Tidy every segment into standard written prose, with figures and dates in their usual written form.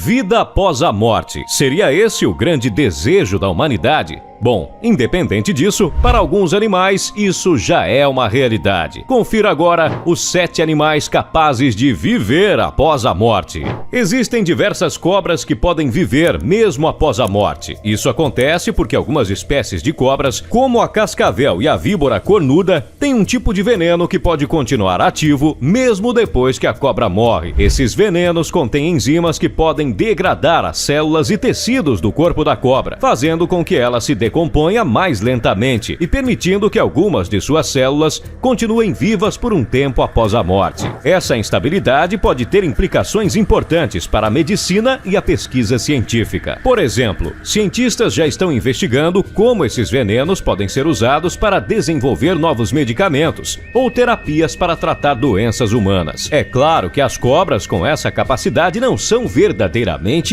Vida após a morte. Seria esse o grande desejo da humanidade? Bom, independente disso, para alguns animais isso já é uma realidade. Confira agora os 7 animais capazes de viver após a morte. Existem diversas cobras que podem viver mesmo após a morte. Isso acontece porque algumas espécies de cobras, como a cascavel e a víbora cornuda, têm um tipo de veneno que pode continuar ativo mesmo depois que a cobra morre. Esses venenos contêm enzimas que podem degradar as células e tecidos do corpo da cobra, fazendo com que ela se decomponha mais lentamente e permitindo que algumas de suas células continuem vivas por um tempo após a morte. Essa instabilidade pode ter implicações importantes para a medicina e a pesquisa científica. Por exemplo, cientistas já estão investigando como esses venenos podem ser usados para desenvolver novos medicamentos ou terapias para tratar doenças humanas. É claro que as cobras com essa capacidade não são verdadeiramente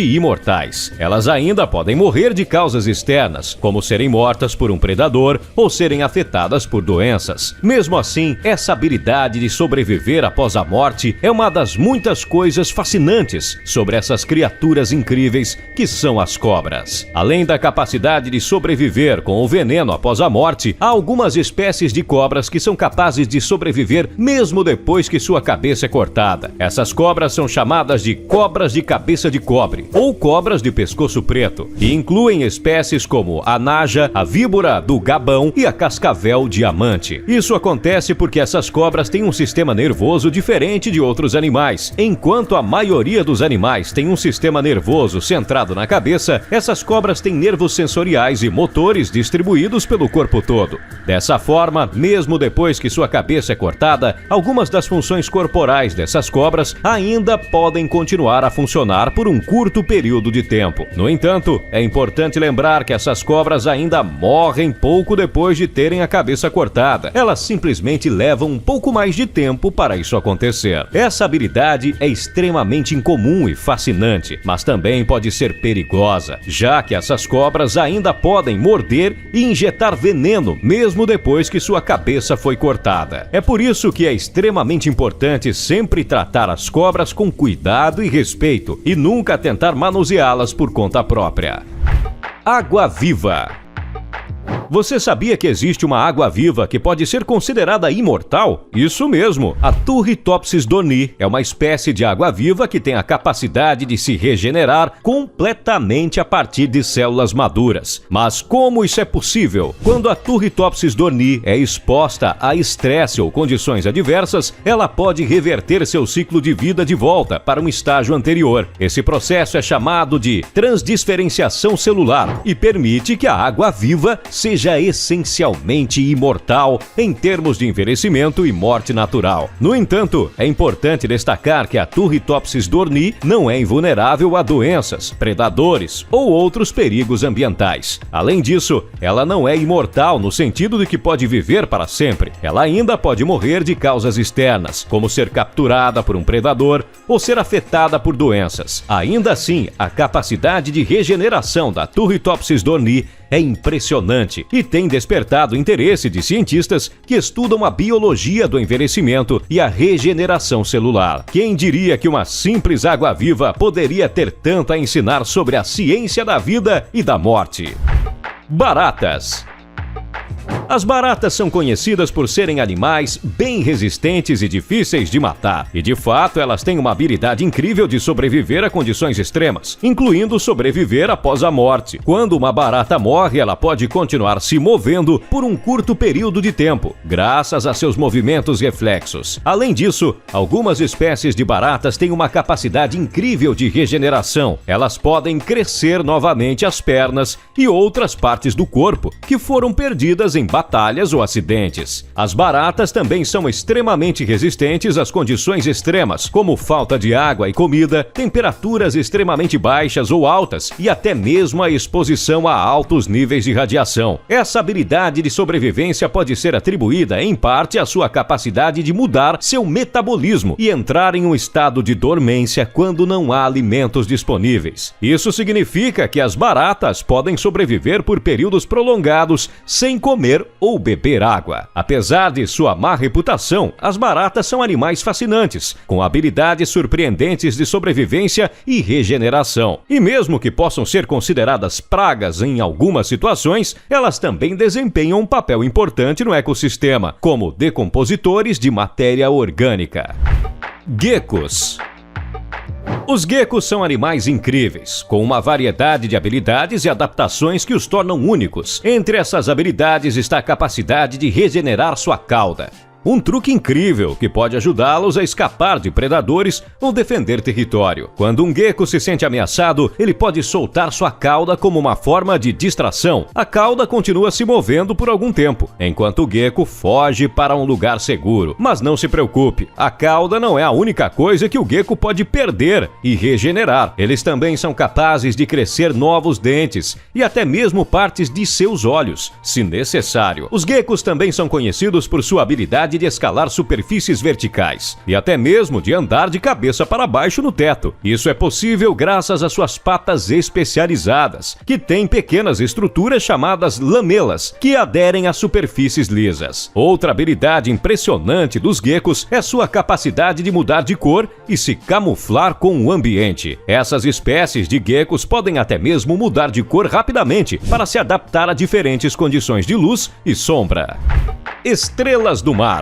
imortais. Elas ainda podem morrer de causas externas, como serem mortas por um predador ou serem afetadas por doenças. Mesmo assim, essa habilidade de sobreviver após a morte é uma das muitas coisas fascinantes sobre essas criaturas incríveis que são as cobras. Além da capacidade de sobreviver com o veneno após a morte, há algumas espécies de cobras que são capazes de sobreviver mesmo depois que sua cabeça é cortada. Essas cobras são chamadas de cobras de cabeça de cobre ou cobras de pescoço preto e incluem espécies como a naja, a víbora do Gabão e a cascavel diamante. Isso acontece porque essas cobras têm um sistema nervoso diferente de outros animais. Enquanto a maioria dos animais tem um sistema nervoso centrado na cabeça, essas cobras têm nervos sensoriais e motores distribuídos pelo corpo todo. Dessa forma, mesmo depois que sua cabeça é cortada, algumas das funções corporais dessas cobras ainda podem continuar a funcionar por um curto período de tempo. No entanto, é importante lembrar que essas cobras ainda morrem pouco depois de terem a cabeça cortada. Elas simplesmente levam um pouco mais de tempo para isso acontecer. Essa habilidade é extremamente incomum e fascinante, mas também pode ser perigosa, já que essas cobras ainda podem morder e injetar veneno mesmo depois que sua cabeça foi cortada. É por isso que é extremamente importante sempre tratar as cobras com cuidado e respeito e nunca tentar manuseá-las por conta própria. Água-viva. Você sabia que existe uma água-viva que pode ser considerada imortal? Isso mesmo! A Turritopsis dorni é uma espécie de água-viva que tem a capacidade de se regenerar completamente a partir de células maduras. Mas como isso é possível? Quando a Turritopsis dorni é exposta a estresse ou condições adversas, ela pode reverter seu ciclo de vida de volta para um estágio anterior. Esse processo é chamado de transdisferenciação celular e permite que a água-viva seja essencialmente imortal em termos de envelhecimento e morte natural. No entanto, é importante destacar que a Turritopsis dorni não é invulnerável a doenças, predadores ou outros perigos ambientais. Além disso, ela não é imortal no sentido de que pode viver para sempre. Ela ainda pode morrer de causas externas, como ser capturada por um predador ou ser afetada por doenças. Ainda assim, a capacidade de regeneração da Turritopsis dorni é impressionante e tem despertado o interesse de cientistas que estudam a biologia do envelhecimento e a regeneração celular. Quem diria que uma simples água-viva poderia ter tanto a ensinar sobre a ciência da vida e da morte? Baratas. As baratas são conhecidas por serem animais bem resistentes e difíceis de matar. E de fato, elas têm uma habilidade incrível de sobreviver a condições extremas, incluindo sobreviver após a morte. Quando uma barata morre, ela pode continuar se movendo por um curto período de tempo, graças a seus movimentos reflexos. Além disso, algumas espécies de baratas têm uma capacidade incrível de regeneração. Elas podem crescer novamente as pernas e outras partes do corpo que foram perdidas em batalhas ou acidentes. As baratas também são extremamente resistentes às condições extremas, como falta de água e comida, temperaturas extremamente baixas ou altas e até mesmo a exposição a altos níveis de radiação. Essa habilidade de sobrevivência pode ser atribuída em parte à sua capacidade de mudar seu metabolismo e entrar em um estado de dormência quando não há alimentos disponíveis. Isso significa que as baratas podem sobreviver por períodos prolongados sem comer ou beber água. Apesar de sua má reputação, as baratas são animais fascinantes, com habilidades surpreendentes de sobrevivência e regeneração. E mesmo que possam ser consideradas pragas em algumas situações, elas também desempenham um papel importante no ecossistema, como decompositores de matéria orgânica. Geckos. Os geckos são animais incríveis, com uma variedade de habilidades e adaptações que os tornam únicos. Entre essas habilidades está a capacidade de regenerar sua cauda. Um truque incrível que pode ajudá-los a escapar de predadores ou defender território. Quando um gecko se sente ameaçado, ele pode soltar sua cauda como uma forma de distração. A cauda continua se movendo por algum tempo, enquanto o gecko foge para um lugar seguro. Mas não se preocupe, a cauda não é a única coisa que o gecko pode perder e regenerar. Eles também são capazes de crescer novos dentes e até mesmo partes de seus olhos, se necessário. Os geckos também são conhecidos por sua habilidade de escalar superfícies verticais e até mesmo de andar de cabeça para baixo no teto. Isso é possível graças às suas patas especializadas, que têm pequenas estruturas chamadas lamelas, que aderem a superfícies lisas. Outra habilidade impressionante dos geckos é sua capacidade de mudar de cor e se camuflar com o ambiente. Essas espécies de geckos podem até mesmo mudar de cor rapidamente para se adaptar a diferentes condições de luz e sombra. Estrelas do mar.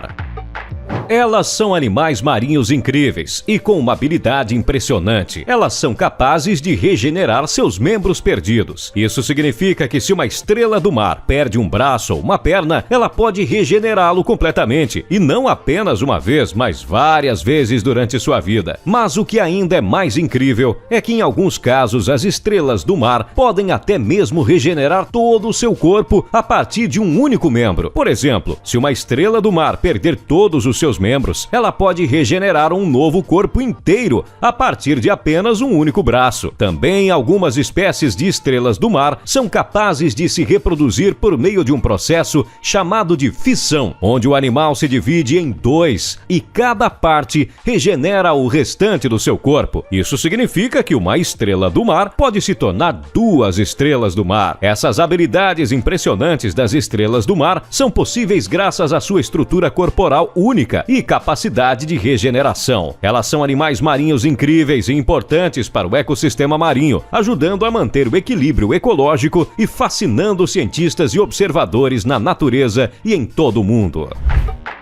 Elas são animais marinhos incríveis e com uma habilidade impressionante. Elas são capazes de regenerar seus membros perdidos. Isso significa que se uma estrela do mar perde um braço ou uma perna, ela pode regenerá-lo completamente. E não apenas uma vez, mas várias vezes durante sua vida. Mas o que ainda é mais incrível é que em alguns casos as estrelas do mar podem até mesmo regenerar todo o seu corpo a partir de um único membro. Por exemplo, se uma estrela do mar perder todos os seus membros, ela pode regenerar um novo corpo inteiro a partir de apenas um único braço. Também algumas espécies de estrelas do mar são capazes de se reproduzir por meio de um processo chamado de fissão, onde o animal se divide em dois e cada parte regenera o restante do seu corpo. Isso significa que uma estrela do mar pode se tornar duas estrelas do mar. Essas habilidades impressionantes das estrelas do mar são possíveis graças à sua estrutura corporal única e capacidade de regeneração. Elas são animais marinhos incríveis e importantes para o ecossistema marinho, ajudando a manter o equilíbrio ecológico e fascinando cientistas e observadores na natureza e em todo o mundo.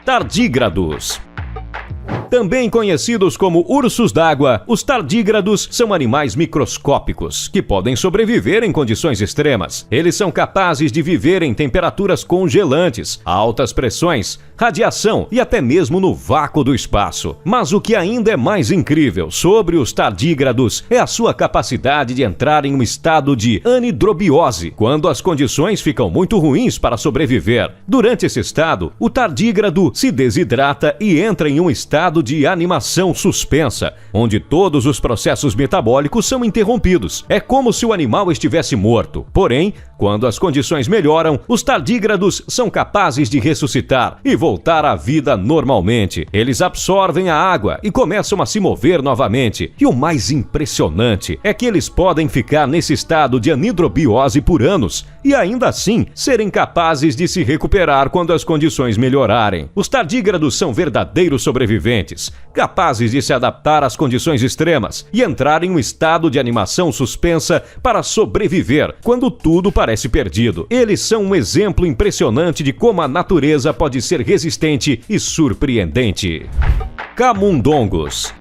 Tardígrados. Também conhecidos como ursos d'água, os tardígrados são animais microscópicos que podem sobreviver em condições extremas. Eles são capazes de viver em temperaturas congelantes, altas pressões, radiação e até mesmo no vácuo do espaço. Mas o que ainda é mais incrível sobre os tardígrados é a sua capacidade de entrar em um estado de anidrobiose, quando as condições ficam muito ruins para sobreviver. Durante esse estado, o tardígrado se desidrata e entra em um estado de animação suspensa, onde todos os processos metabólicos são interrompidos. É como se o animal estivesse morto. Porém, quando as condições melhoram, os tardígrados são capazes de ressuscitar e voltar à vida normalmente. Eles absorvem a água e começam a se mover novamente. E o mais impressionante é que eles podem ficar nesse estado de anidrobiose por anos e ainda assim serem capazes de se recuperar quando as condições melhorarem. Os tardígrados são verdadeiros sobreviventes, capazes de se adaptar às condições extremas e entrar em um estado de animação suspensa para sobreviver quando tudo parece perdido. Eles são um exemplo impressionante de como a natureza pode ser resistente e surpreendente. Camundongos.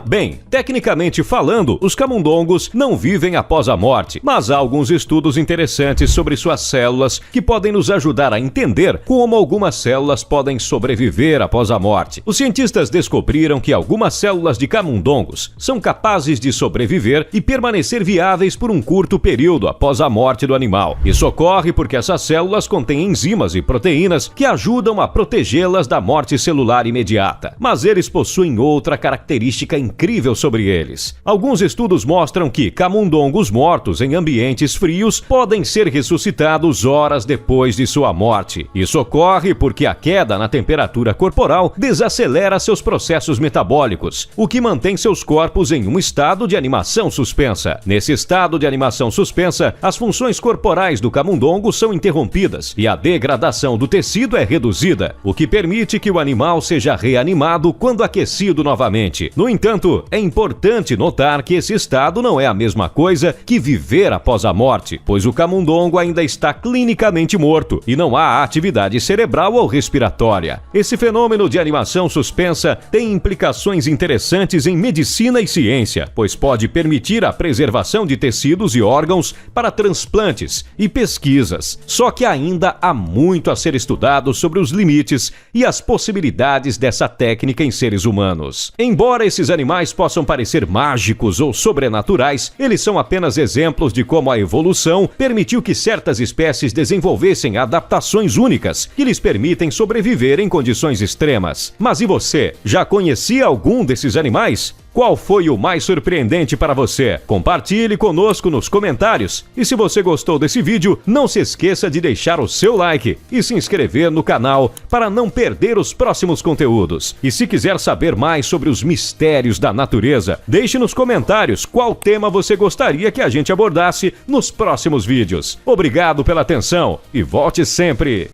Bem, tecnicamente falando, os camundongos não vivem após a morte, mas há alguns estudos interessantes sobre suas células que podem nos ajudar a entender como algumas células podem sobreviver após a morte. Os cientistas descobriram que algumas células de camundongos são capazes de sobreviver e permanecer viáveis por um curto período após a morte do animal. Isso ocorre porque essas células contêm enzimas e proteínas que ajudam a protegê-las da morte celular imediata. Mas eles possuem outra característica incrível incrível sobre eles. Alguns estudos mostram que camundongos mortos em ambientes frios podem ser ressuscitados horas depois de sua morte. Isso ocorre porque a queda na temperatura corporal desacelera seus processos metabólicos, o que mantém seus corpos em um estado de animação suspensa. Nesse estado de animação suspensa, as funções corporais do camundongo são interrompidas e a degradação do tecido é reduzida, o que permite que o animal seja reanimado quando aquecido novamente. No entanto, é importante notar que esse estado não é a mesma coisa que viver após a morte, pois o camundongo ainda está clinicamente morto e não há atividade cerebral ou respiratória. Esse fenômeno de animação suspensa tem implicações interessantes em medicina e ciência, pois pode permitir a preservação de tecidos e órgãos para transplantes e pesquisas. Só que ainda há muito a ser estudado sobre os limites e as possibilidades dessa técnica em seres humanos. Embora esses animais possam parecer mágicos ou sobrenaturais, eles são apenas exemplos de como a evolução permitiu que certas espécies desenvolvessem adaptações únicas que lhes permitem sobreviver em condições extremas. Mas e você? Já conhecia algum desses animais? Qual foi o mais surpreendente para você? Compartilhe conosco nos comentários. E se você gostou desse vídeo, não se esqueça de deixar o seu like e se inscrever no canal para não perder os próximos conteúdos. E se quiser saber mais sobre os mistérios da natureza, deixe nos comentários qual tema você gostaria que a gente abordasse nos próximos vídeos. Obrigado pela atenção e volte sempre!